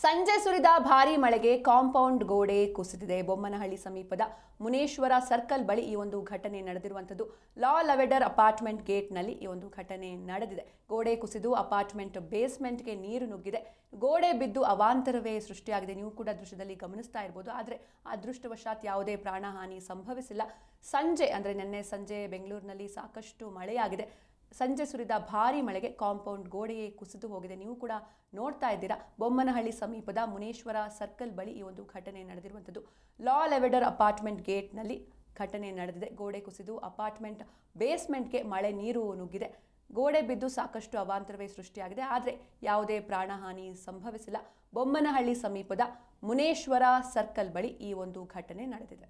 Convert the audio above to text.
ಸಂಜೆ ಸುರಿದ ಭಾರೀ ಮಳೆಗೆ ಕಾಂಪೌಂಡ್ ಗೋಡೆ ಕುಸಿದಿದೆ. ಬೊಮ್ಮನಹಳ್ಳಿ ಸಮೀಪದ ಮುನೇಶ್ವರ ಸರ್ಕಲ್ ಬಳಿ ಈ ಒಂದು ಘಟನೆ ನಡೆದಿರುವಂತದ್ದು. ಲಾ ಲೆವೆಡರ್ ಅಪಾರ್ಟ್ಮೆಂಟ್ ಗೇಟ್ ನಲ್ಲಿ ಈ ಒಂದು ಘಟನೆ ನಡೆದಿದೆ. ಗೋಡೆ ಕುಸಿದು ಅಪಾರ್ಟ್ಮೆಂಟ್ ಬೇಸ್ಮೆಂಟ್ಗೆ ನೀರು ನುಗ್ಗಿದೆ. ಗೋಡೆ ಬಿದ್ದು ಅವಾಂತರವೇ ಸೃಷ್ಟಿಯಾಗಿದೆ. ನೀವು ಕೂಡ ದೃಶ್ಯದಲ್ಲಿ ಗಮನಿಸ್ತಾ ಇರಬಹುದು. ಆದರೆ ಅದೃಷ್ಟವಶಾತ್ ಯಾವುದೇ ಪ್ರಾಣಹಾನಿ ಸಂಭವಿಸಿಲ್ಲ. ಸಂಜೆ ಅಂದ್ರೆ ನಿನ್ನೆ ಸಂಜೆ ಬೆಂಗಳೂರಿನಲ್ಲಿ ಸಾಕಷ್ಟು ಮಳೆಯಾಗಿದೆ. ಸಂಜೆ ಸುರಿದ ಭಾರೀ ಮಳೆಗೆ ಕಾಂಪೌಂಡ್ ಗೋಡೆಯೇ ಕುಸಿದು ಹೋಗಿದೆ. ನೀವು ಕೂಡ ನೋಡ್ತಾ ಇದ್ದೀರಾ. ಬೊಮ್ಮನಹಳ್ಳಿ ಸಮೀಪದ ಮುನೇಶ್ವರ ಸರ್ಕಲ್ ಬಳಿ ಈ ಒಂದು ಘಟನೆ ನಡೆದಿರುವಂಥದ್ದು. ಲಾ ಲೆವೆಡರ್ ಅಪಾರ್ಟ್ಮೆಂಟ್ ಗೇಟ್ನಲ್ಲಿ ಘಟನೆ ನಡೆದಿದೆ. ಗೋಡೆ ಕುಸಿದು ಅಪಾರ್ಟ್ಮೆಂಟ್ ಬೇಸ್ಮೆಂಟ್ಗೆ ಮಳೆ ನೀರು ನುಗ್ಗಿದೆ. ಗೋಡೆ ಬಿದ್ದು ಸಾಕಷ್ಟು ಅವಾಂತರವೇ ಸೃಷ್ಟಿಯಾಗಿದೆ. ಆದರೆ ಯಾವುದೇ ಪ್ರಾಣಹಾನಿ ಸಂಭವಿಸಿಲ್ಲ. ಬೊಮ್ಮನಹಳ್ಳಿ ಸಮೀಪದ ಮುನೇಶ್ವರ ಸರ್ಕಲ್ ಬಳಿ ಈ ಒಂದು ಘಟನೆ ನಡೆದಿದೆ.